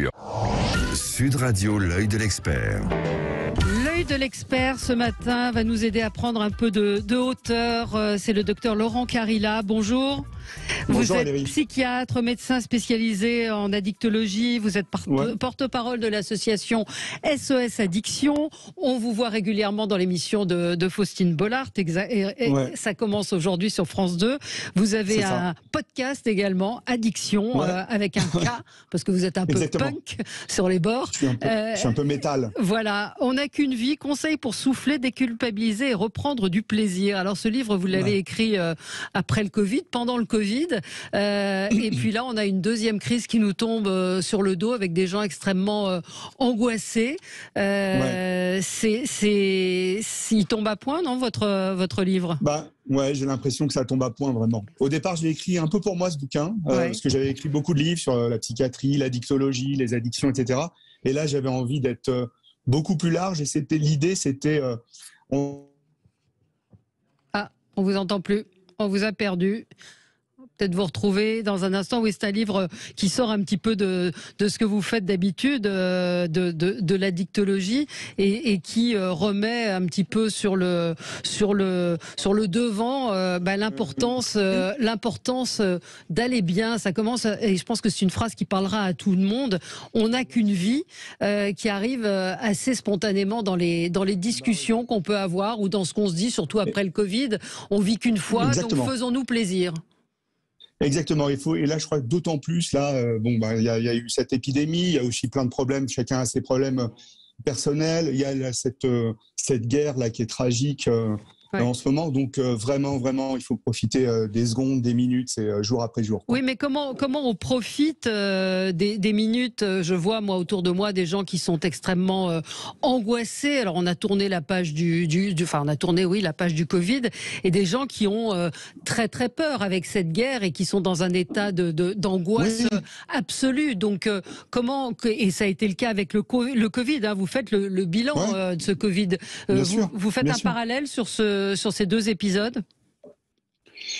lecture. Sud Radio, l'œil de l'expert. L'œil de l'expert ce matin va nous aider à prendre un peu de hauteur. C'est le docteur Laurent Carilla. Bonjour. Bonjour, vous êtes Valérie. psychiatre, médecin spécialisé en addictologie. Vous êtes porte-parole de l'association SOS Addiction. On vous voit régulièrement dans l'émission de Faustine Bollard. Ça commence aujourd'hui sur France 2. Vous avez un podcast également, Addiction, avec un K, parce que vous êtes un peu punk sur les bords. Je suis un peu métal. Voilà. On n'a qu'une vie. Conseils pour souffler, déculpabiliser et reprendre du plaisir. Alors ce livre, vous l'avez écrit après le Covid, pendant le Covid. Et puis là, on a une deuxième crise qui nous tombe sur le dos avec des gens extrêmement angoissés. Il tombe à point, non, votre livre? Ouais, j'ai l'impression que ça tombe à point, vraiment. Au départ, je l'ai écrit un peu pour moi, ce bouquin, parce que j'avais écrit beaucoup de livres sur la psychiatrie, l'addictologie, les addictions, etc. Et là, j'avais envie d'être beaucoup plus large. Et l'idée, c'était... on vous entend plus. On vous a perdu. Peut-être vous retrouver dans un instant. Oui, c'est un livre qui sort un petit peu de ce que vous faites d'habitude, de l'addictologie, et qui remet un petit peu sur le devant l'importance d'aller bien. Ça commence, et je pense que c'est une phrase qui parlera à tout le monde. On n'a qu'une vie, qui arrive assez spontanément dans les discussions qu'on peut avoir ou dans ce qu'on se dit, surtout après le Covid. On vit qu'une fois, donc faisons-nous plaisir. Exactement, et là je crois que d'autant plus, là, il y a eu cette épidémie, il y a aussi plein de problèmes, chacun a ses problèmes personnels, il y a cette guerre là qui est tragique en ce moment, donc vraiment, il faut profiter des secondes, des minutes, c'est jour après jour. Oui, mais comment on profite des minutes? Je vois, moi, autour de moi, des gens qui sont extrêmement angoissés. Alors, on a tourné la page la page du Covid, et des gens qui ont très, très peur avec cette guerre et qui sont dans un état d'angoisse absolue. Donc, et ça a été le cas avec le Covid, hein, vous faites le bilan de ce Covid. Vous faites un parallèle sur ces deux épisodes?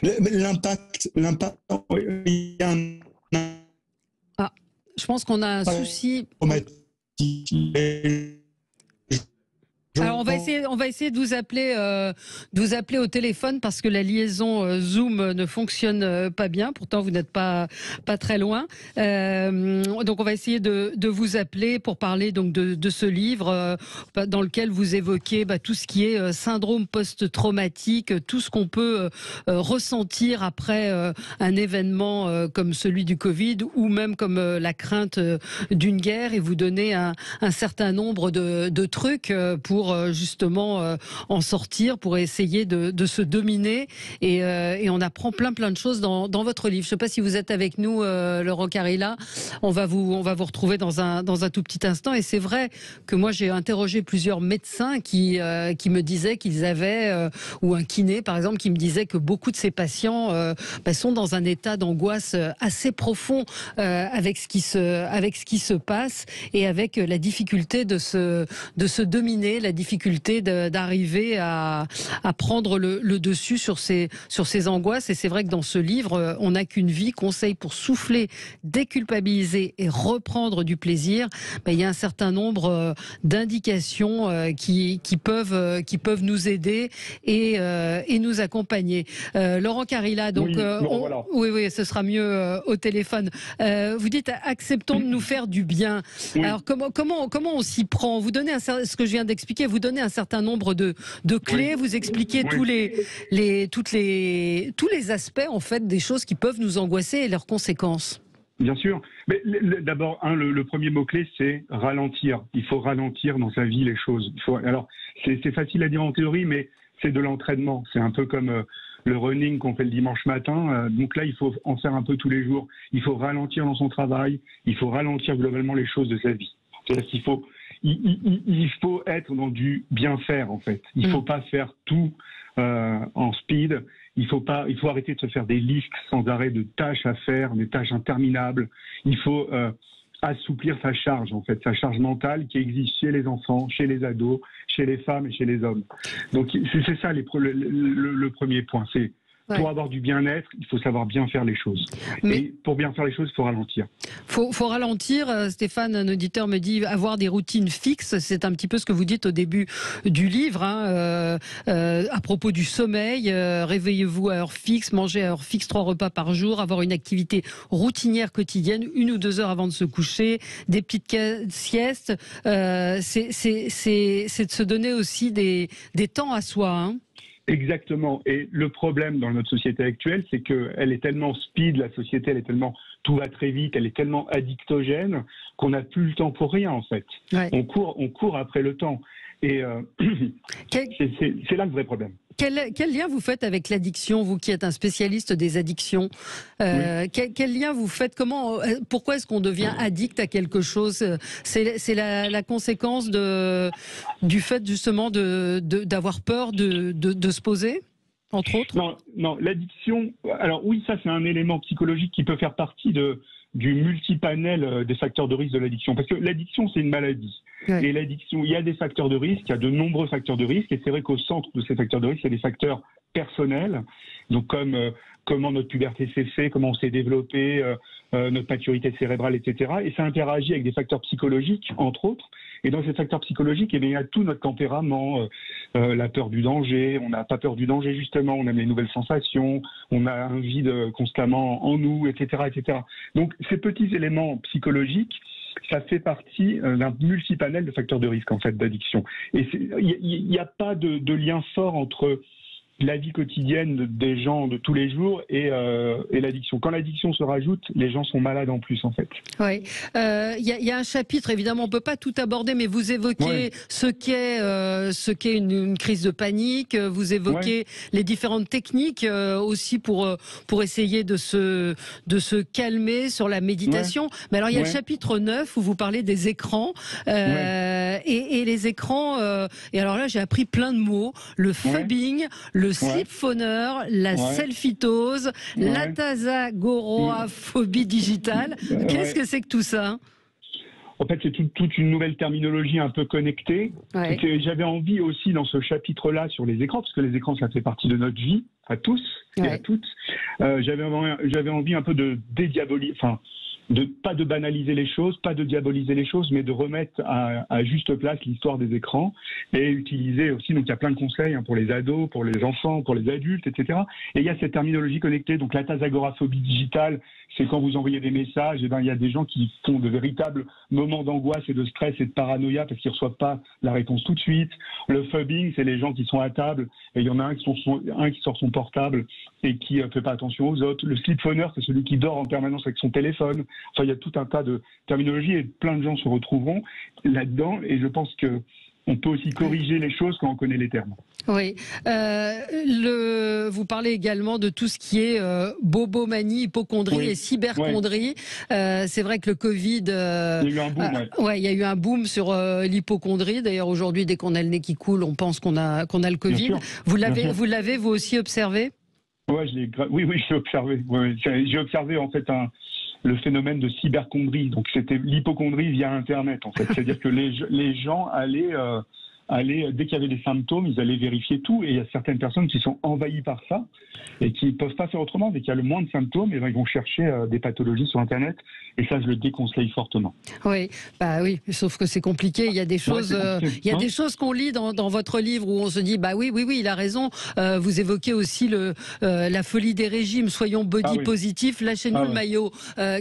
L'impact, je pense qu'on a un souci. Alors on va essayer de vous appeler au téléphone, parce que la liaison Zoom ne fonctionne pas bien. Pourtant vous n'êtes pas très loin. Donc on va essayer de vous appeler pour parler donc de ce livre dans lequel vous évoquez tout ce qui est syndrome post-traumatique, tout ce qu'on peut ressentir après un événement comme celui du Covid, ou même comme la crainte d'une guerre, et vous donnez un certain nombre de trucs pour justement en sortir, pour essayer de se dominer, et on apprend plein de choses dans votre livre. Je ne sais pas si vous êtes avec nous, Laurent Carilla. On va vous retrouver dans un tout petit instant. Et c'est vrai que moi j'ai interrogé plusieurs médecins qui me disaient qu'ils avaient, ou un kiné par exemple, qui me disait que beaucoup de ces patients sont dans un état d'angoisse assez profond avec ce qui se passe, et avec la difficulté de se dominer, la difficulté d'arriver à prendre le dessus sur ces angoisses. Et c'est vrai que dans ce livre, on n'a qu'une vie, conseils pour souffler, déculpabiliser et reprendre du plaisir. Il y a un certain nombre d'indications qui peuvent nous aider et nous accompagner. Laurent Carilla, donc oui, ce sera mieux au téléphone. Vous dites acceptons de nous faire du bien. Alors comment on s'y prend? Vous donnez ce que je viens d'expliquer, vous donnez un certain nombre de clés, vous expliquez tous les aspects en fait des choses qui peuvent nous angoisser et leurs conséquences. Bien sûr, mais d'abord le premier mot-clé, c'est ralentir. Il faut ralentir dans sa vie les choses. Alors c'est facile à dire en théorie, mais c'est de l'entraînement. C'est un peu comme le running qu'on fait le dimanche matin. Donc là, il faut en faire un peu tous les jours. Il faut ralentir dans son travail. Il faut ralentir globalement les choses de sa vie. C'est-à-dire qu'il faut être dans du bien faire, en fait. Il ne faut pas faire tout en speed. Il faut arrêter de se faire des listes sans arrêt de tâches à faire, des tâches interminables. Il faut assouplir sa charge, en fait, sa charge mentale qui existe chez les enfants, chez les ados, chez les femmes et chez les hommes. Donc c'est ça le premier point, c'est Ouais. Pour avoir du bien-être, il faut savoir bien faire les choses. Mais... Et pour bien faire les choses, il faut ralentir. Faut ralentir. Stéphane, un auditeur me dit avoir des routines fixes. C'est un petit peu ce que vous dites au début du livre, hein, à propos du sommeil. Réveillez-vous à heure fixe, mangez à heure fixe 3 repas par jour, avoir une activité routinière quotidienne, 1 ou 2 heures avant de se coucher, des petites siestes. C'est de se donner aussi des temps à soi. Hein. Exactement. Et le problème dans notre société actuelle, c'est qu'elle est tellement speed, la société, elle est tellement, tout va très vite, elle est tellement addictogène qu'on n'a plus le temps pour rien, en fait. Ouais. On court après le temps. Et c'est là le vrai problème. Quel lien vous faites avec l'addiction, vous qui êtes un spécialiste des addictions? Oui. Quel lien vous faites? Pourquoi est-ce qu'on devient addict à quelque chose? C'est la conséquence du fait justement d'avoir peur de se poser, entre autres? Non, l'addiction. Alors oui, ça c'est un élément psychologique qui peut faire partie du multipanel des facteurs de risque de l'addiction. Parce que l'addiction, c'est une maladie. Ouais. Et l'addiction, il y a des facteurs de risque, il y a de nombreux facteurs de risque. Et c'est vrai qu'au centre de ces facteurs de risque, il y a des facteurs personnels. Donc comme comment notre puberté s'est faite, comment on s'est développé, notre maturité cérébrale, etc. Et ça interagit avec des facteurs psychologiques, entre autres. Et dans ces facteurs psychologiques, il y a tout notre tempérament, la peur du danger. On n'a pas peur du danger, justement. On aime les nouvelles sensations. On a un vide constamment en nous, etc., etc. Donc, ces petits éléments psychologiques, ça fait partie d'un multipanel de facteurs de risque, en fait, d'addiction. Et il n'y a pas de lien fort entre la vie quotidienne des gens de tous les jours et l'addiction. Quand l'addiction se rajoute, les gens sont malades en plus, en fait. Oui. Il y a un chapitre, évidemment, on ne peut pas tout aborder, mais vous évoquez ce qu'est une crise de panique, vous évoquez les différentes techniques aussi pour essayer de se calmer sur la méditation. Mais alors, il y a le chapitre 9 où vous parlez des écrans et les écrans. Et alors là, j'ai appris plein de mots. Le phubbing, le sleepphoneur, la selfitose, la tasagorophobie digitale. Qu'est-ce que c'est que tout ça? En fait, c'est toute une nouvelle terminologie un peu connectée. J'avais envie aussi, dans ce chapitre-là, sur les écrans, parce que les écrans, ça fait partie de notre vie, à tous et à toutes. J'avais envie un peu de dédiaboliser, pas de banaliser les choses, pas de diaboliser les choses, mais de remettre à juste place l'histoire des écrans et utiliser aussi, donc il y a plein de conseils pour les ados, pour les enfants, pour les adultes, etc. Et il y a cette terminologie connectée, donc la tasagoraphobie digitale, c'est quand vous envoyez des messages, il y a des gens qui font de véritables moments d'angoisse et de stress et de paranoïa parce qu'ils ne reçoivent pas la réponse tout de suite. Le phubbing, c'est les gens qui sont à table et il y en a un qui sort son portable et qui ne fait pas attention aux autres. Le sleepphoneur, c'est celui qui dort en permanence avec son téléphone. Enfin, il y a tout un tas de terminologies et plein de gens se retrouveront là-dedans et je pense que on peut aussi corriger les choses quand on connaît les termes. Oui. Vous parlez également de tout ce qui est bobomanie, hypocondrie et cyberchondrie. C'est vrai que le Covid... il y a eu un boom. Il y a eu un boom sur l'hypocondrie. D'ailleurs, aujourd'hui, dès qu'on a le nez qui coule, on pense qu'on a le Covid. Vous l'avez vous aussi observé? Oui, j'ai observé. J'ai observé en fait le phénomène de cyberchondrie. Donc c'était l'hypocondrie via Internet en fait. C'est-à-dire que les gens allaient, dès qu'il y avait des symptômes, ils allaient vérifier tout. Et il y a certaines personnes qui sont envahies par ça et qui ne peuvent pas faire autrement. Dès qu'il y a le moins de symptômes, ils vont chercher des pathologies sur Internet. Et ça, je le déconseille fortement. Oui, sauf que c'est compliqué. Il y a des choses, des choses qu'on lit dans votre livre où on se dit, oui, il a raison. Vous évoquez aussi la folie des régimes. Soyons body positifs. Lâchez-nous le maillot,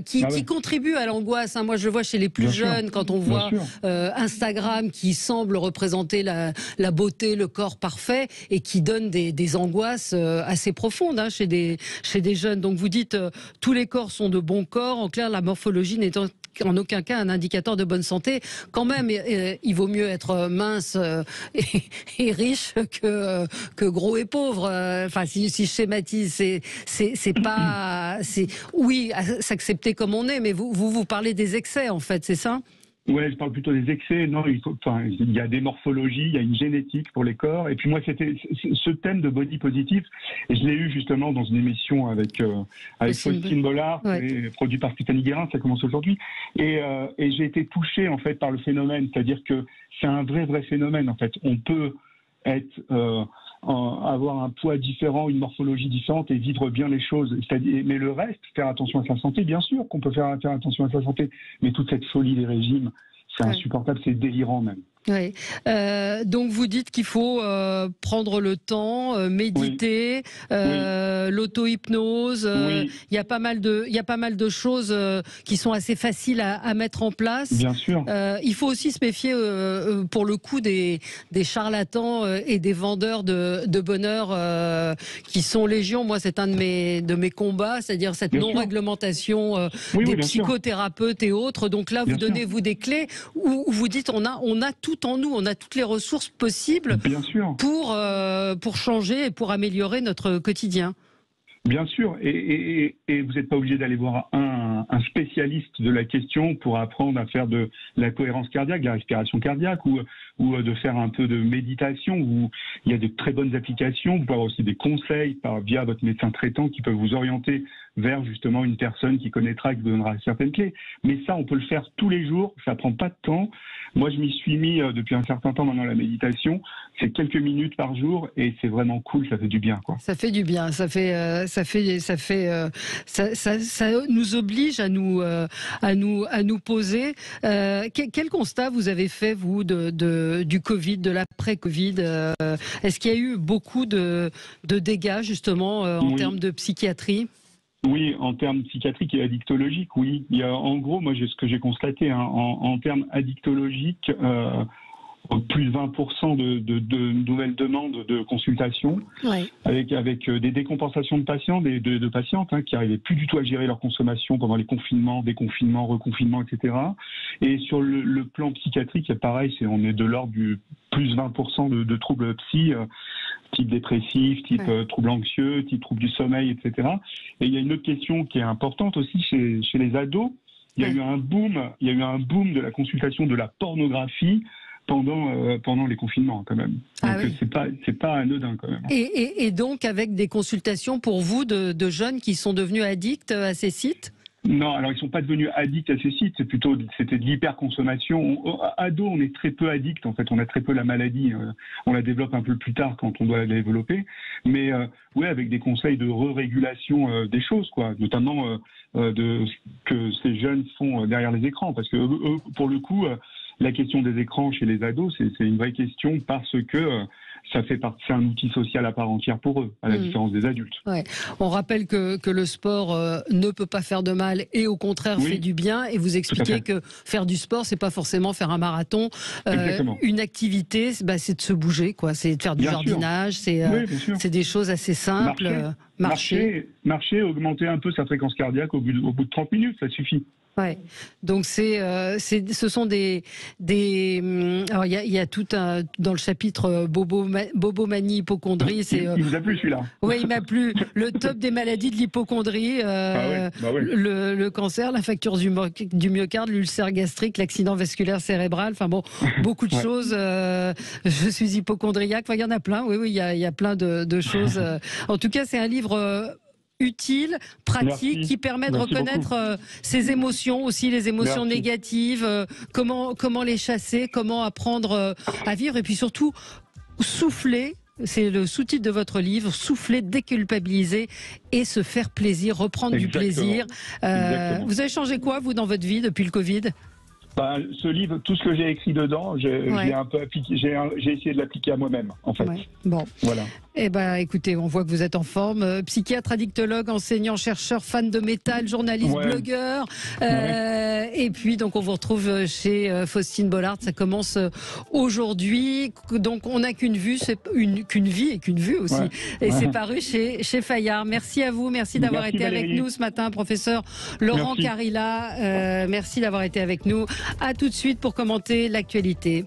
qui contribue à l'angoisse. Moi, je le vois chez les plus jeunes quand on voit Instagram qui semble représenter la beauté, le corps parfait et qui donne des angoisses assez profondes chez des jeunes. Donc vous dites tous les corps sont de bons corps. En clair, la morphologie n'étant en aucun cas un indicateur de bonne santé. Quand même, il vaut mieux être mince et riche que gros et pauvre. Enfin, si je schématise, oui, s'accepter comme on est, mais vous parlez des excès en fait, c'est ça? Oui, je parle plutôt des excès. Non, il y a des morphologies, il y a une génétique pour les corps. Et puis moi, c'était ce thème de body positif. Et je l'ai eu justement dans une émission avec Faustine Bollard, produit par Stéphanie Guérin. Ça commence aujourd'hui. Et j'ai été touché en fait par le phénomène, c'est-à-dire que c'est un vrai phénomène en fait. On peut être avoir un poids différent, une morphologie différente et vivre bien les choses. Mais le reste, faire attention à sa santé, bien sûr qu'on peut faire attention à sa santé, mais toute cette folie des régimes, c'est insupportable, c'est délirant même. Oui. Donc vous dites qu'il faut prendre le temps, méditer, l'auto-hypnose. Il y a pas mal de choses qui sont assez faciles à mettre en place. Bien sûr. Il faut aussi se méfier pour le coup des charlatans et des vendeurs de bonheur qui sont légion. Moi, c'est un de mes combats, c'est-à-dire cette non-réglementation des psychothérapeutes et autres. Donc là, vous donnez vous des clés où vous dites on a tout en nous, on a toutes les ressources possibles pour changer et pour améliorer notre quotidien. Bien sûr, et vous n'êtes pas obligé d'aller voir un spécialiste de la question pour apprendre à faire de la cohérence cardiaque, de la respiration cardiaque ou de faire un peu de méditation. Où il y a de très bonnes applications. Vous pouvez avoir aussi des conseils via votre médecin traitant qui peuvent vous orienter vers justement une personne qui connaîtra, qui vous donnera certaines clés. Mais ça, on peut le faire tous les jours, ça prend pas de temps. Moi, je m'y suis mis depuis un certain temps maintenant, la méditation. C'est quelques minutes par jour et c'est vraiment cool, ça fait du bien, quoi. Ça fait du bien, ça nous oblige à nous poser. Quel constat vous avez fait, vous, du Covid, de l'après-Covid? Est-ce qu'il y a eu beaucoup de dégâts, justement, en termes de psychiatrie? Oui, en termes psychiatriques et addictologiques, oui. Il y a, en gros, moi, ce que j'ai constaté, en termes addictologiques, plus de 20% de nouvelles demandes de consultation, avec des décompensations de patients, de patientes qui n'arrivaient plus du tout à gérer leur consommation pendant les confinements, déconfinements, reconfinements, etc. Et sur le plan psychiatrique, pareil, on est de l'ordre du plus 20% de troubles psy, type dépressif, type troubles anxieux, type troubles du sommeil, etc. Et il y a une autre question qui est importante aussi chez les ados. Il y a eu un boom de la consultation de la pornographie pendant les confinements, quand même. Donc, c'est pas anodin, quand même. Et donc, avec des consultations pour vous de jeunes qui sont devenus addicts à ces sites? Non, alors ils sont pas devenus addicts à ces sites, c'était de l'hyperconsommation. Ado, on est très peu addicts, en fait, on a très peu la maladie. On la développe un peu plus tard quand on doit la développer. Mais avec des conseils de re-régulation des choses, quoi, notamment de ce que ces jeunes font derrière les écrans, parce que pour le coup, la question des écrans chez les ados, c'est une vraie question parce que c'est un outil social à part entière pour eux, à la différence des adultes. On rappelle que le sport ne peut pas faire de mal et au contraire fait du bien. Et vous expliquez que faire du sport, c'est pas forcément faire un marathon. Une activité, c'est de se bouger, quoi. C'est de faire du jardinage. C'est des choses assez simples. Marcher, augmenter un peu sa fréquence cardiaque au bout de 30 minutes, ça suffit. Donc ce sont alors il y a tout dans le chapitre bobomanie, hypocondrie. Il vous a plu celui-là? Oui, il m'a plu. Le top des maladies de l'hypocondrie, le cancer, la fracture du myocarde, l'ulcère gastrique, l'accident vasculaire cérébral. Enfin bon, beaucoup de choses. Je suis hypocondriaque. Enfin, il y en a plein. Oui, il y a plein de choses. En tout cas, c'est un livre utile, pratique, qui permet de reconnaître ses émotions, aussi les émotions négatives, comment les chasser, comment apprendre à vivre, et puis surtout souffler. C'est le sous-titre de votre livre, souffler, déculpabiliser et se faire plaisir, reprendre du plaisir. Vous avez changé quoi, vous, dans votre vie depuis le Covid? Ce livre, tout ce que j'ai écrit dedans, j'ai un peu appliqué, j'ai essayé de l'appliquer à moi-même, en fait. Bon. Voilà. Écoutez, on voit que vous êtes en forme. Psychiatre, addictologue, enseignant, chercheur, fan de métal, journaliste, blogueur. Et puis, donc, on vous retrouve chez Faustine Bollard. Ça commence aujourd'hui. Donc, on n'a qu'une vue, qu'une vie et qu'une vue aussi. Et c'est paru chez Fayard. Merci à vous. Merci d'avoir été avec nous ce matin, professeur Laurent Carilla. Merci d'avoir été avec nous. À tout de suite pour commenter l'actualité.